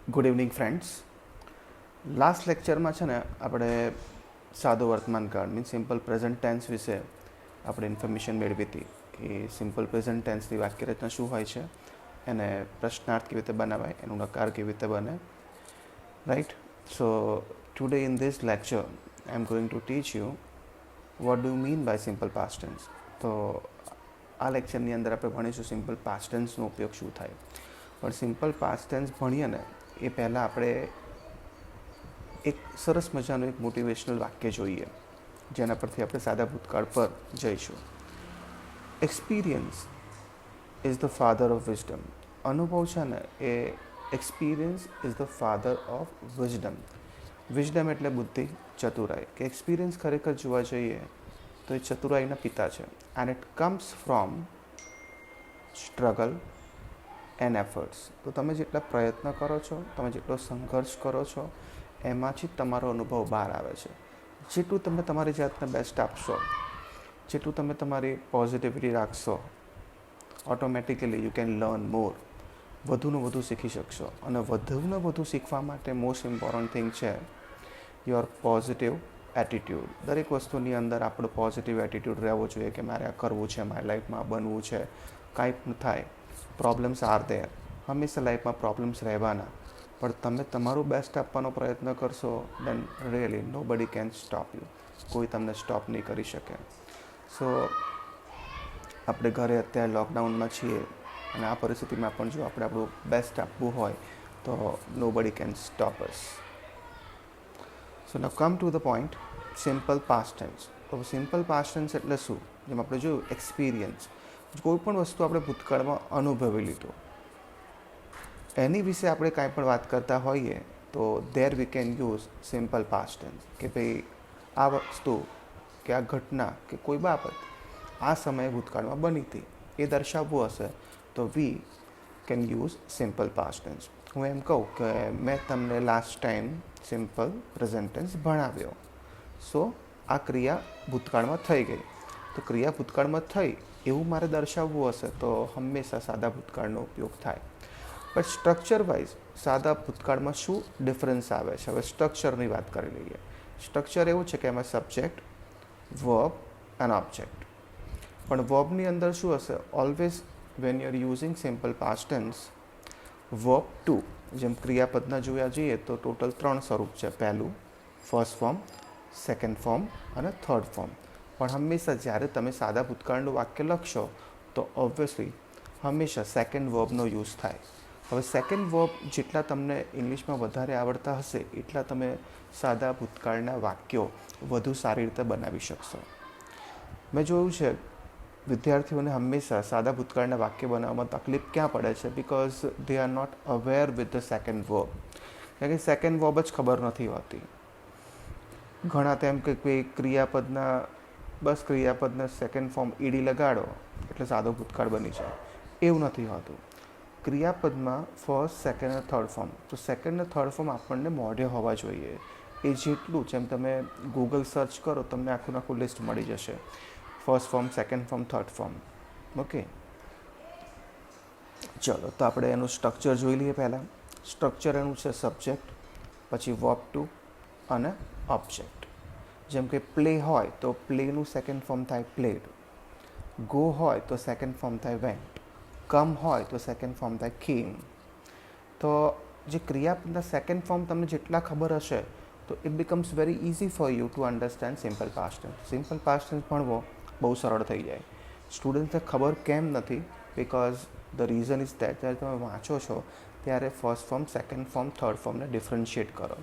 Good evening friends. Last લેક્ચરમાં છે ને આપણે સાદો વર્તમાનકાળ મીન્સ સિમ્પલ પ્રેઝન્ટ ટેન્સ વિશે આપણે ઇન્ફોર્મેશન મેળવી હતી કે સિમ્પલ પ્રેઝન્ટ ટેન્સની વાક્યરચના શું હોય છે, એને પ્રશ્નાર્થ કેવી રીતે બનાવાય, એનું નકાર કેવી રીતે બને, right. So today in this lecture I am going to teach you what do mean by simple past tense. તો આ લેક્ચરની અંદર આપણે ભણીશું સિમ્પલ પાસ્ટ ટેન્સનો ઉપયોગ શું થાય. પણ સિમ્પલ પાસ્ટ ટેન્સ ભણીએ ને એ પહેલાં આપણે એક સરસ મજાનું એક મોટિવેશનલ વાક્ય જોઈએ, જેના પરથી આપણે સાદા ભૂતકાળ પર જઈશું. Experience is the father of wisdom. અનુભવ છે ને એ experience is the father of wisdom. Wisdom એટલે બુદ્ધિ, ચતુરાઈ. કે એક્સપિરિયન્સ ખરેખર જોવા જઈએ તો એ ચતુરાઈના પિતા છે. And it comes from struggle and efforts. તો તમે જેટલા પ્રયત્ન કરો છો, તમે જેટલો સંઘર્ષ કરો છો, એમાંથી તમારો અનુભવ બહાર આવે છે. જેટલું તમે તમારી જાતને બેસ્ટ આપશો, જેટલું તમે તમારી પોઝિટિવિટી રાખશો, ઓટોમેટિકલી યુ કેન લર્ન મોર. વધુને વધુ શીખી શકશો. અને વધુને વધુ શીખવા માટે મોસ્ટ ઇમ્પોર્ટન્ટ થિંગ છે યોર પોઝિટિવ એટીટ્યૂડ. દરેક વસ્તુની અંદર આપણો પોઝિટિવ એટીટ્યૂડ રહેવો જોઈએ કે મારે આ કરવું છે, મારી લાઈફમાં બનવું છે. કાંઈ પણ થાય, પ્રોબ્લેમ્સ આર ધેર. હંમેશા લાઈફમાં પ્રોબ્લેમ્સ રહેવાના, પણ તમે તમારું બેસ્ટ આપવાનો પ્રયત્ન કરશો દેન રિયલી નો બડી કેન સ્ટોપ યુ. કોઈ તમને સ્ટોપ નહીં કરી શકે. સો આપણે ઘરે અત્યારે લોકડાઉનમાં છીએ અને આ પરિસ્થિતિમાં પણ જો આપણે આપણું બેસ્ટ આપવું હોય તો nobody can stop us. So now come to the point. Simple past tense. તો સિમ્પલ પાસ્ટ ટેન્સ એટલે શું? જેમ આપણે જોયું એક્સપિરિયન્સ, કોઈ પણ વસ્તુ આપણે ભૂતકાળમાં અનુભવી લીધું, એની વિશે આપણે કાંઈ પણ વાત કરતા હોઈએ તો there we can use simple past tense. કે ભાઈ આ વસ્તુ કે આ ઘટના કે કોઈ બાબત આ સમયે ભૂતકાળમાં બની હતી, એ દર્શાવવું હશે તો we can use simple past tense. હું એમ કહું કે મેં તમને last time simple present tense ભણાવ્યો. સો આ ક્રિયા ભૂતકાળમાં થઈ ગઈ. તો ક્રિયા ભૂતકાળમાં થઈ એવું મારે દર્શાવવું હશે તો હંમેશા સાદા ભૂતકાળનો ઉપયોગ થાય. બટ સ્ટ્રક્ચર વાઇઝ સાદા ભૂતકાળમાં શું ડિફરન્સ આવે છે? હવે સ્ટ્રક્ચરની વાત કરી લઈએ. સ્ટ્રક્ચર એવું છે કે એમાં સબ્જેક્ટ, વર્બ એન્ડ ઓબ્જેક્ટ. પણ વર્બની અંદર શું હશે? Always when you are using simple past tense, verb two. જેમ ક્રિયાપદના જોયા જઈએ તો ટોટલ 3 સ્વરૂપ છે. પહેલું ફર્સ્ટ ફોર્મ, સેકન્ડ ફોર્મ અને થર્ડ ફોર્મ. પણ હંમેશા જ્યારે તમે સાદા ભૂતકાળનું વાક્ય લખશો તો ઓબ્વિયસલી હંમેશા સેકન્ડ વર્બનો યુઝ થાય. હવે સેકન્ડ વર્બ જેટલા તમને ઇંગ્લિશમાં વધારે આવડતા હશે એટલા તમે સાદા ભૂતકાળના વાક્યો વધુ સારી રીતે બનાવી શકશો. મેં જોયું છે વિદ્યાર્થીઓને હંમેશા સાદા ભૂતકાળના વાક્ય બનાવવામાં તકલીફ ક્યાં પડે છે? Because they are not aware with the second verb. કારણ કે સેકન્ડ વર્બ જ ખબર નથી હોતી. ઘણા તેમ કે કોઈ ક્રિયાપદના સેકન્ડ ફોર્મ ઈડી લગાડો એટલે સાદો ભૂતકાળ બની જાય, એવું નથી હોતું. ક્રિયાપદમાં ફર્સ્ટ, સેકન્ડ અને થર્ડ ફોર્મ. તો સેકન્ડ અને થર્ડ ફોર્મ આપણને મોઢે હોવા જોઈએ. એ જેટલું જેમ તમે ગૂગલ સર્ચ કરો તમને આખું લિસ્ટ મળી જશે. First form, second form, third form. Okay, ચલો તો આપણે એનું સ્ટ્રક્ચર જોઈ લઈએ. પહેલાં સ્ટ્રક્ચર એનું છે સબ્જેક્ટ, પછી વર્બ ટુ અને ઓબ્જેક્ટ. જેમ કે પ્લે હોય તો પ્લેનું સેકન્ડ ફોર્મ થાય પ્લેડ. ગો હોય તો સેકન્ડ ફોર્મ થાય વેન્ટ. કમ હોય તો સેકન્ડ ફોર્મ થાય કેમ. તો જે ક્રિયાપદના સેકન્ડ ફોર્મ તમને જેટલા ખબર હશે તો it becomes very easy for you to understand simple past tense. Simple past tense ભણવો બહુ સરળ થઈ જાય. સ્ટુડન્ટ્સને ખબર કેમ નથી? Because the reason is that જ્યારે તમે વાંચો છો ત્યારે first form, second form, third ફોર્મને ડિફરન્શિએટ કરો.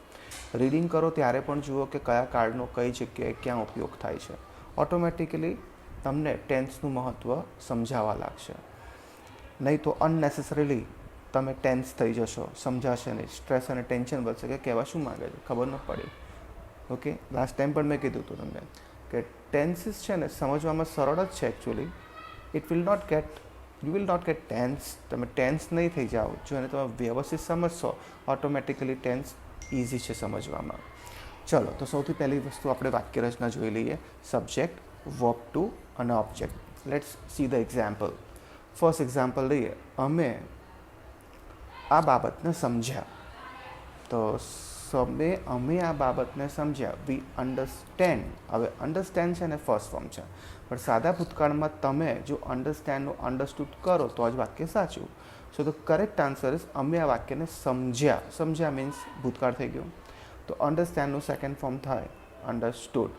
રીડિંગ કરો ત્યારે પણ જુઓ કે કયા કાર્ડનો કઈ જગ્યાએ ક્યાં ઉપયોગ થાય છે. ઓટોમેટિકલી તમને ટેન્સનું મહત્ત્વ સમજાવવા લાગશે. નહીં તો અનનેસેસરીલી તમે ટેન્સ થઈ જશો, સમજાશે નહીં, સ્ટ્રેસ અને ટેન્શન વધશે કે કહેવા શું માગે છે, ખબર ન પડી. ઓકે, લાસ્ટ ટાઈમ પણ મેં કીધું હતું તમને કે ટેન્સીસ છે ને સમજવામાં સરળ જ છે actually. It will not get you will not get tense. તમે ટેન્સ નહીં થઈ જાઓ. જો એને તમે વ્યવસ્થિત સમજશો ઓટોમેટિકલી ટેન્સ ઇઝી છે સમજવામાં. ચલો તો સૌથી પહેલી વસ્તુ આપણે વાક્યરચના જોઈ લઈએ. સબ્જેક્ટ, વર્બ ટુ અને object. Let's see the example. First example લઈએ. અમે આ બાબતને સમજ્યા. તો અમે આ બાબતને સમજ્યા. વી અન્ડરસ્ટેન્ડ. હવે અન્ડરસ્ટેન્ડ છે ને ફર્સ્ટ ફોર્મ છે, પણ સાદા ભૂતકાળમાં તમે જો અન્ડરસ્ટેન્ડનું અન્ડરસ્ટૂડ કરો તો જ વાક્ય સાચું. સો ધ કરેક્ટ આન્સર ઇઝ અમે આ વાક્યને સમજ્યા. સમજ્યા મીન્સ ભૂતકાળ થઈ ગયું. તો અન્ડરસ્ટેન્ડનું સેકન્ડ ફોર્મ થાય અન્ડરસ્ટૂડ.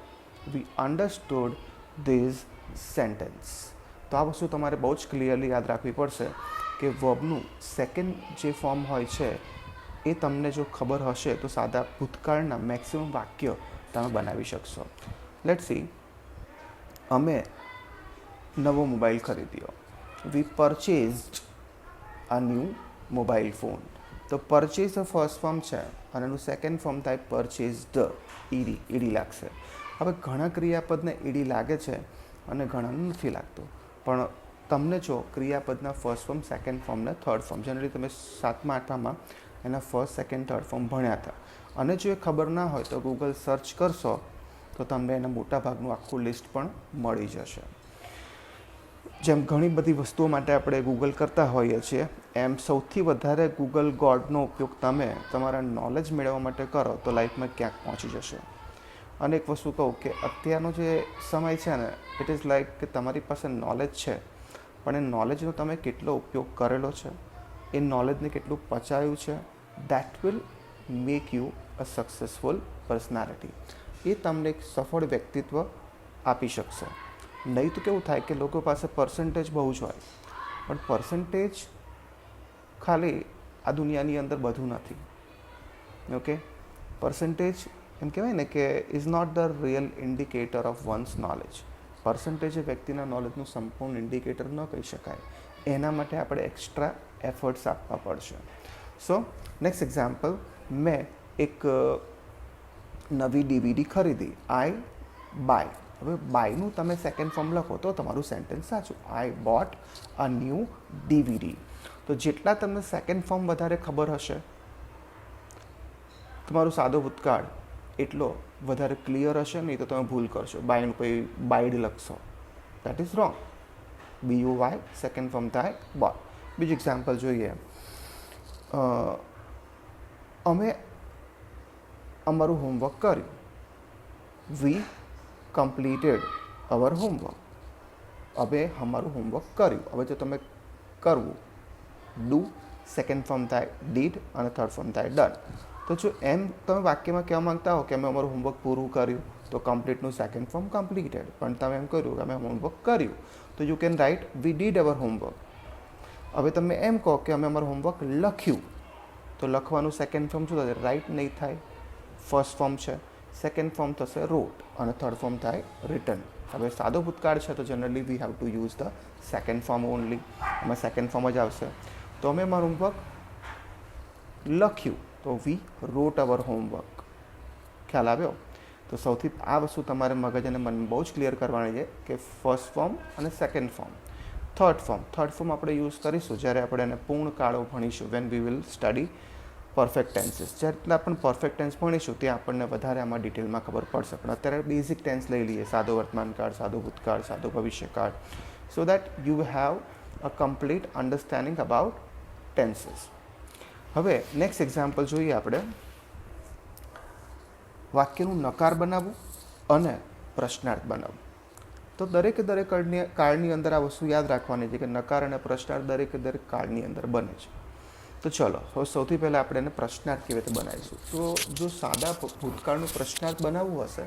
વી અન્ડરસ્ટૂડ ધીઝ સેન્ટેન્સ. તો આ વસ્તુ તમારે બહુ જ ક્લિયરલી યાદ રાખવી પડશે કે વર્બનું સેકન્ડ જે ફોર્મ હોય છે એ તમને જો ખબર હશે તો સાદા ભૂતકાળના મેક્સિમમ વાક્ય તમે બનાવી શકશો. Let's see. અમે નવો મોબાઈલ ખરીદ્યો. We purchased a new mobile phone. તો પરચેઝ ફર્સ્ટ ફોર્મ છે અને એનું સેકન્ડ ફોર્મ થાય પરચેઝડ. ઈડી લાગશે. હવે ઘણા ક્રિયાપદને ઈડી લાગે છે અને ઘણાને નથી લાગતું, પણ તમને જો ક્રિયાપદના ફર્સ્ટ ફોર્મ, સેકન્ડ ફોર્મ ને થર્ડ ફોર્મ, જનરલી તમે 7મા 8મામાં એના ફર્સ્ટ, સેકન્ડ, થર્ડ ફોર્મ ભણ્યા હતા, અને જો એ ખબર ના હોય તો ગૂગલ સર્ચ કરશો તો તમને એના મોટા ભાગનું આખું લિસ્ટ પણ મળી જશે. જેમ ઘણી બધી વસ્તુઓ માટે આપણે ગૂગલ કરતા હોઈએ છીએ, એમ સૌથી વધારે ગૂગલ ગોડનો ઉપયોગ તમે તમારા નોલેજ મેળવવા માટે કરો તો લાઈફમાં ક્યાંક પહોંચી જશે. અને એક વસ્તુ કહું કે અત્યારનો જે સમય છે ને, ઇટ ઇઝ લાઈક કે તમારી પાસે નોલેજ છે, પણ એ નોલેજનો તમે કેટલો ઉપયોગ કરેલો છે, એ નોલેજને કેટલું પચાવ્યું છે, that will make you a successful personality. એ તમને એક સફળ વ્યક્તિત્વ આપી શકશે. નહીં તો કેવું થાય કે લોકો પાસે પર્સન્ટેજ બહુ જ હોય, પણ પર્સન્ટેજ ખાલી આ દુનિયાની અંદર બધું નથી. ઓકે, પર્સન્ટેજ એમ કહેવાય ને કે is not the real indicator of one's knowledge. Percentage એ વ્યક્તિના નોલેજનું સંપૂર્ણ ઇન્ડિકેટર ન કહી શકાય. એના માટે આપણે એક્સ્ટ્રા એફર્ટ્સ આપવા પડશે. So next example. મેં એક નવી ડીવીડી ખરીદી. આઈ બાય. હવે બાયનું તમે સેકન્ડ ફોર્મ લખો તો તમારું સેન્ટેન્સ સાચું. આઈ બોટ અ ન્યૂ ડીવીડી. તો જેટલા તમને સેકન્ડ ફોર્મ વધારે ખબર હશે, તમારું સાદો ભૂતકાળ એટલો વધારે ક્લિયર હશે. નહીં તો તમે ભૂલ કરશો, બાયનું કોઈ બાઇડ લખશો, that is wrong. BUY second form થાય બોટ. બીજું એક્ઝામ્પલ જોઈએ. અમે અમારું હોમવર્ક કર્યું. We completed hour homework. હવે અમારું હોમવર્ક કર્યું. હવે જો તમે કરવું, ડુ સેકન્ડ ફોર્મ થાય ડીડ અને થર્ડ ફોર્મ થાય ડન. તો જો એમ તમે વાક્યમાં કહેવા માંગતા હો કે અમે અમારું હોમવર્ક પૂરું કર્યું, તો કમ્પ્લીટનું સેકન્ડ ફોર્મ કમ્પ્લીટેડ. પણ તમે એમ કર્યું કે અમે હોમવર્ક કર્યું, તો you can write we did our homework. હવે તમે એમ કહો કે અમે અમારું હોમવર્ક લખ્યું, તો લખવાનું સેકન્ડ ફોર્મ શું થશે? રાઇટ નહીં થાય, ફર્સ્ટ ફોર્મ છે. સેકન્ડ ફોર્મ થશે રોટ અને થર્ડ ફોર્મ થાય રિટન. હવે સાદો ભૂતકાળ છે તો generally we have to use the second form only. એમાં સેકન્ડ ફોર્મ જ આવશે. તો અમે અમારું હોમવર્ક લખ્યું, તો વી રોટ અવર હોમવર્ક. ખ્યાલ આવ્યો? તો સૌથી આ વસ્તુ તમારે મગજ અને મન બહુ જ ક્લિયર કરવાની છે કે ફર્સ્ટ ફોર્મ અને સેકન્ડ ફોર્મ. થર્ડ ફોર્મ આપણે યુઝ કરીશું જ્યારે આપણે એને પૂર્ણ કાળો ભણીશું, when we will study perfect tenses. જેટલા પણ પરફેક્ટ ટેન્સ ભણીશું ત્યાં આપણને વધારે આમાં ડિટેલમાં ખબર પડશે. પણ અત્યારે બેઝિક ટેન્સ લઈ લઈએ, સાદો વર્તમાનકાળ, સાદો ભૂતકાળ, સાદો ભવિષ્યકાળ, so that you have a complete understanding about tenses. હવે નેક્સ્ટ એક્ઝામ્પલ જોઈએ આપણે. વાક્યનું નકાર બનાવવું અને પ્રશ્નાર્થ બનાવવું. તો દરેક કાળની અંદર આ વસ્તુ યાદ રાખવાની છે કે નકાર અને પ્રશ્નાર્થ દરેક કાળની અંદર બને છે. તો ચલો હવે સૌથી પહેલાં આપણે એને પ્રશ્નાર્થ કેવી રીતે બનાવીશું. તો જો સાદા ભૂતકાળનું પ્રશ્નાર્થ બનાવવું હશે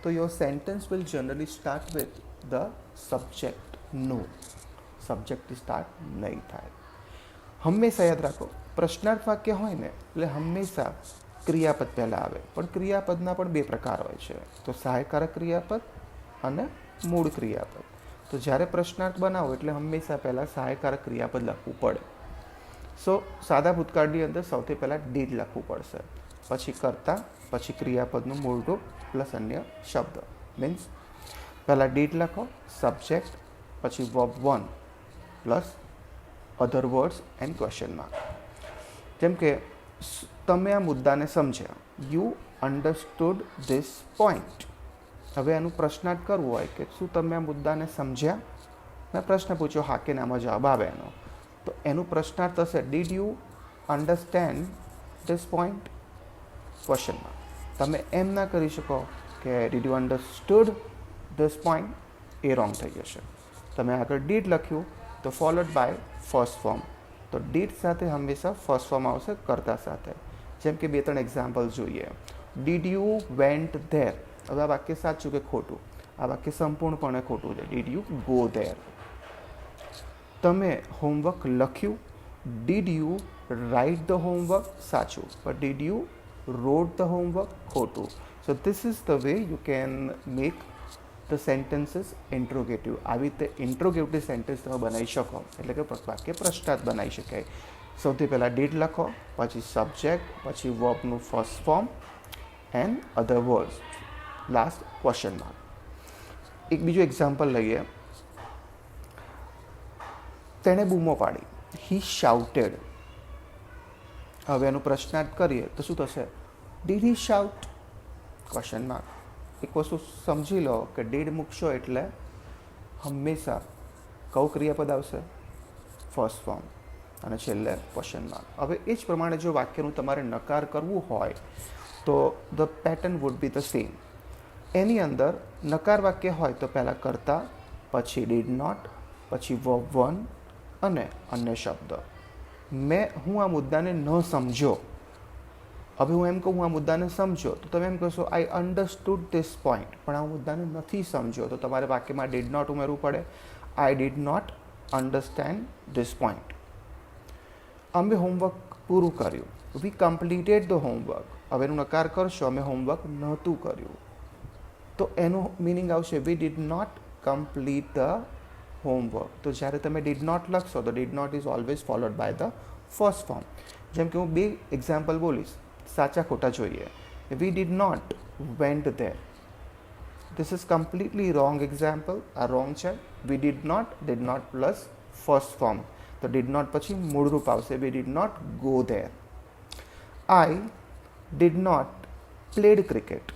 તો your sentence will generally start with the subject. No, સબ્જેક્ટથી સ્ટાર્ટ નહીં થાય. હંમેશા યાદ રાખો, પ્રશ્નાર્થ વાક્ય હોય ને એટલે હંમેશા ક્રિયાપદ પહેલાં આવે. પણ ક્રિયાપદના પણ બે પ્રકાર હોય છે, તો સહાયકારક ક્રિયાપદ અને મૂળ ક્રિયાપદ. તો જ્યારે પ્રશ્નાર્થ બનાવો એટલે હંમેશા પહેલાં સહાયકારક ક્રિયાપદ લખવું પડે. સો સાદા ભૂતકાળની અંદર સૌથી પહેલાં ડીડ લખવું પડશે, પછી કર્તા, પછી ક્રિયાપદનું મૂળ રૂપ પ્લસ અન્ય શબ્દ. મીન્સ પહેલાં ડીડ લખો, સબ્જેક્ટ, પછી verb 1 plus other words and question mark. જેમ કે તમે આ મુદ્દાને સમજ્યા, યુ અન્ડરસ્ટુડ ધીસ પોઈન્ટ. હવે એનું પ્રશ્નાર્થ કરવું હોય કે શું તમે આ મુદ્દાને સમજ્યા? મેં પ્રશ્ન પૂછ્યો, હા કે નામાં જવાબ આવે એનો. તો એનું પ્રશ્નાર્થ થશે did you understand this point. Question mark. તમે એમ ના કરી શકો કે did you understood this point, A wrong થઈ જશે. તમે આગળ ડીડ લખ્યું તો ફોલોડ બાય ફર્સ્ટ ફોર્મ, તો ડીડ સાથે હંમેશા ફર્સ્ટ ફોર્મ આવશે કર્તા સાથે. જેમ કે 2-3 એક્ઝામ્પલ જોઈએ. Did you went there. હવે આ વાક્ય સાચું કે ખોટું? આ વાક્ય સંપૂર્ણપણે ખોટું છે. Did you go there. તમે હોમવર્ક લખ્યું. Did you write the homework? સાચું. But did you wrote the homework? ખોટું. So this is the way you can make the sentences interrogative. આવી રીતે ઇન્ટ્રોગેટિવ સેન્ટેન્સ તમે બનાવી શકો, એટલે કે વાક્ય પ્રશ્નાર્થ બનાવી શકાય. સૌથી પહેલાં ડીડ લખો, પછી સબ્જેક્ટ, પછી વર્બનું first form and other words, last question mark. એક બીજું એક્ઝામ્પલ લઈએ. તેણે બૂમો પાડી. He shouted. હવે એનું પ્રશ્નાર્થ કરીએ તો શું થશે? Did he shout? Question mark. એક વસ્તુ સમજી લો કે ડીડ મૂકશો એટલે હંમેશા કયું ક્રિયાપદ આવશે? ફર્સ્ટ ફોર્મ, અને છેલ્લે ક્વેશ્ચન માર્ક. હવે એ જ પ્રમાણે જો વાક્યનું તમારે નકાર કરવું હોય તો the pattern would be the same. એની અંદર નકાર વાક્ય હોય તો પહેલાં કર્તા, પછી ડીડ નોટ, પછી વર્બ 1 અને અન્ય શબ્દ. હું આ મુદ્દાને ન સમજો. હવે હું એમ કહું હું આ મુદ્દાને સમજો તો તમે એમ કહેશો આઈ અન્ડરસ્ટુડ ધીસ પોઈન્ટ, પણ આ મુદ્દાને નથી સમજો તો તમારે વાક્યમાં ડીડ નોટ ઉમેરવું પડે. I did not understand this point. અમે હોમવર્ક પૂરું કર્યું. We completed the homework. હવે એનું નકાર કરશો અમે હોમવર્ક નહોતું કર્યું, તો એનું મિનિંગ આવશે we did not complete the homework. તો જ્યારે તમે ડીડ નોટ લખશો તો did not is always followed by the first form. જેમ કે હું 2 એક્ઝામ્પલ બોલીશ, સાચા ખોટા જોઈએ. We did not went there. This is completely wrong example. આ રોંગ છે. We did not plus first form, તો ડીડ નોટ પછી મૂળરૂપ આવશે we did not go there. I did not played cricket.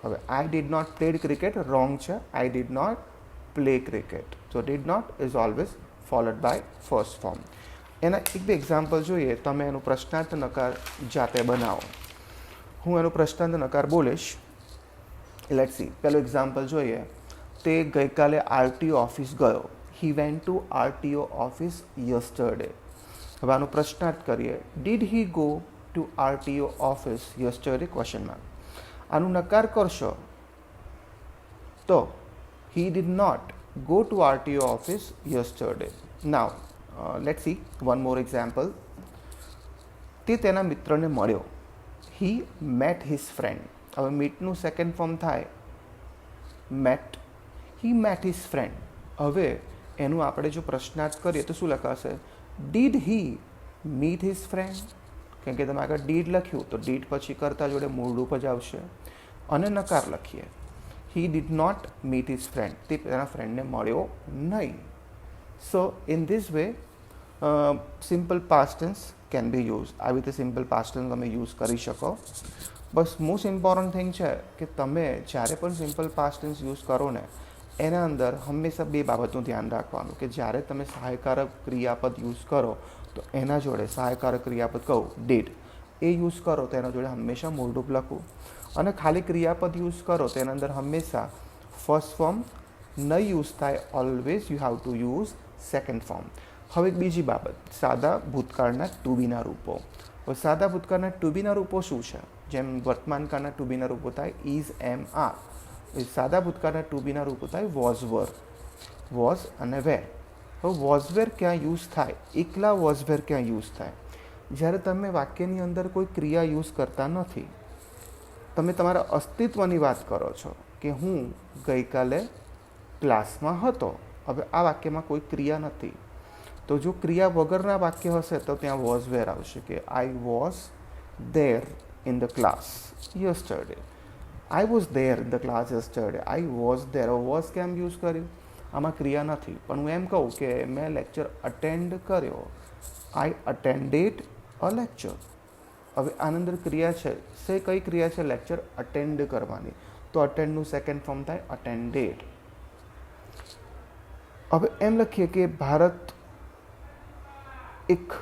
હવે I did not played cricket wrong છે. I did not play cricket. So did not is always followed by first form. એના 1-2 example જોઈએ. તમે એનું પ્રશ્નાર્થ નકાર જાતે બનાવો. હું એનું પ્રશ્નાર્થ નકાર બોલીશ. Let's see. પહેલું એક્ઝામ્પલ જોઈએ. તે ગઈકાલે આરટીઓ ઓફિસ ગયો. He went to RTO office yesterday. હવે આનું પ્રશ્નાર્થ કરીએ. Did he go to RTO office yesterday? Question mark. આનું નકાર કરશો તો he did not go to RTO office yesterday. Now, let's see one more example. તે તેના મિત્રને મળ્યો. He met his friend. હવે મીટનું સેકન્ડ ફોર્મ થાય met. He met his friend. હવે એનું આપણે જો પ્રશ્નાર્થ કરીએ તો શું લખાશે? Did he meet his friend? કેમ કે તમે આગળ did લખ્યું તો did પછી કરતા જોડે મૂળ રૂપ જ આવશે. અને નકાર લખીએ. He did not meet his friend. તે તેના ફ્રેન્ડને મળ્યો નહીં. So in this way simple past tense can be use. આવી રીતે સિમ્પલ પાસ્ટ ટેન્સ તમે યુઝ કરી શકો. બસ મોસ્ટ ઇમ્પોર્ટન્ટ થિંગ છે કે તમે જ્યારે પણ સિમ્પલ પાસ્ટ ટેન્સ યુઝ કરો ને એના અંદર હંમેશા 2 બાબતનું ધ્યાન રાખવાનું કે જ્યારે તમે સહાયકારક ક્રિયાપદ યુઝ કરો તો એના જોડે સહાયકારક ક્રિયાપદ કહું ડીડ એ યુઝ કરો તો એના જોડે હંમેશા મૂળરૂપ લખવું. અને ખાલી ક્રિયાપદ યુઝ કરો તો એના અંદર હંમેશા ફર્સ્ટ ફોર્મ નહીં યુઝ થાય. Always you have to use second form. હવે એક બીજી બાબત, સાદા ભૂતકાળના ટુ બીના રૂપો. હવે સાદા ભૂતકાળના ટુ બીના રૂપો શું છે? જેમ વર્તમાન કાળના ટુ બીના રૂપો થાય ઇઝ, એમ, આર. સાદા ભૂતકાળના ટુ બીના રૂપો થાય વોઝ, વર. વોઝ અને વેર. હવે વોઝ વેર ક્યાં યુઝ થાય? એકલા વોઝ વેર ક્યાં યુઝ થાય? જ્યારે તમે વાક્યની અંદર કોઈ ક્રિયા યુઝ કરતા નથી, તમે તમારા અસ્તિત્વની વાત કરો છો કે હું ગઈકાલે ક્લાસમાં હતો. હવે આ વાક્યમાં કોઈ ક્રિયા નથી, તો જો ક્રિયા વગરના વાક્ય હશે તો ત્યાં વોઝ વેર આવશે કે I was there in the class yesterday. I was there in the class yesterday. I was there. Was કેમ યુઝ કર્યું? આમાં ક્રિયા નથી. પણ હું એમ કહું કે મેં લેક્ચર અટેન્ડ કર્યો. આઈ અટેન્ડેડ અ લેક્ચર. હવે આની અંદર ક્રિયા છે. કઈ ક્રિયા છે? લેક્ચર અટેન્ડ કરવાની. તો અટેન્ડનું સેકન્ડ ફોર્મ થાય અટેન્ડેડ. હવે એમ લખીએ કે ભારત એક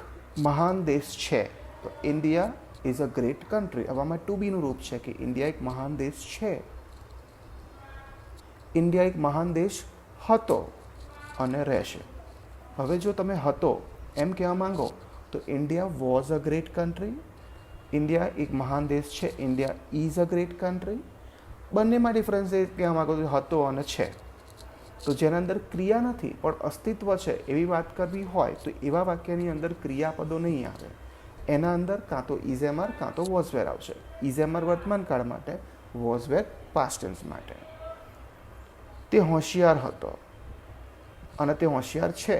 મહાન દેશ છે. તો India is a great country. હવે આમાં ટુ બીનું રૂપ છે કે ઇન્ડિયા એક મહાન દેશ છે, ઇન્ડિયા એક મહાન દેશ હતો અને રહેશે. હવે જો તમે હતો એમ કહેવા માંગો તો India was a great country, India એક મહાન દેશ છે, India is a great country. બંનેમાં ડિફરન્સ એ કહેવા માંગો તો હતો અને છે. તો જેના અંદર ક્રિયા નથી પણ અસ્તિત્વ છે એવી વાત કરવી હોય તો એવા વાક્યની અંદર ક્રિયાપદો નહીં આવે. એના અંદર કાં તો ઇઝેમર કાં તો વોઝવેર આવશે. ઇઝેમર વર્તમાન કાળ માટે, વોઝવેર પાસ્ટ ટેન્સ માટે. તે હોશિયાર હતો અને તે હોશિયાર છે.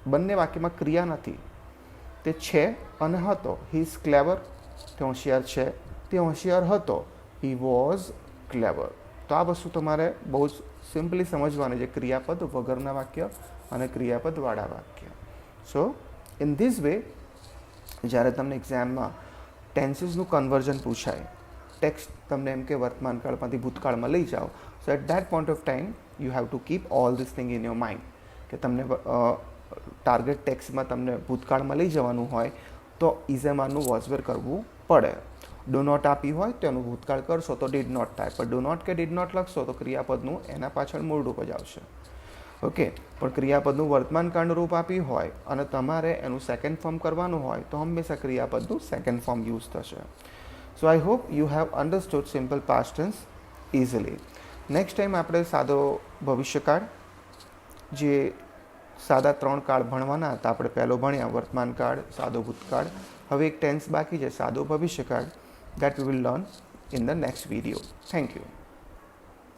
બંને વાક્યમાં ક્રિયા નથી. તે છે અને હતો. He is clever. તે હોશિયાર છે, તે હોશિયાર હતો. હી વોઝ ક્લેવર. તો આ વસ્તુ તમારે બહુ જ સિમ્પલી સમજવાની છે, ક્રિયાપદ વગરના વાક્ય અને ક્રિયાપદવાળા વાક્ય. સો ઇન ધીસ વે જ્યારે તમને એક્ઝામમાં ટેન્સીસનું કન્વર્ઝન પૂછાય, ટેક્સ્ટ તમને એમ કે વર્તમાન કાળમાંથી ભૂતકાળમાં લઈ જાઓ, so at that point of time you have to keep all this thing in your mind કે તમને ટાર્ગેટ ટેક્સ્ટમાં તમને ભૂતકાળમાં લઈ જવાનું હોય તો ઇઝેમારનું વોઝવેર કરવું પડે. ડુ નોટ આપી હોય તો એનું ભૂતકાળ કરશો તો ડીડ નોટ થાય, પણ ડુ નોટ કે ડીડ નોટ લખશો તો ક્રિયાપદનું એના પાછળ મૂળ રૂપ જ આવશે. ઓકે, પણ ક્રિયાપદનું વર્તમાન કાળનું રૂપ આપી હોય અને તમારે એનું સેકન્ડ ફોર્મ કરવાનું હોય તો હંમેશા ક્રિયાપદનું સેકન્ડ ફોર્મ યુઝ થશે. So I hope you have understood simple past tense easily. Next time આપણે સાદો ભવિષ્યકાળ, જે સાદા 3 કાળ ભણવાના હતા, આપણે પહેલો ભણ્યા વર્તમાન કાળ, સાદો ભૂતકાળ. હવે એક ટેન્સ બાકી છે સાદો ભવિષ્યકાળ. That we will learn in the next video. Thank you.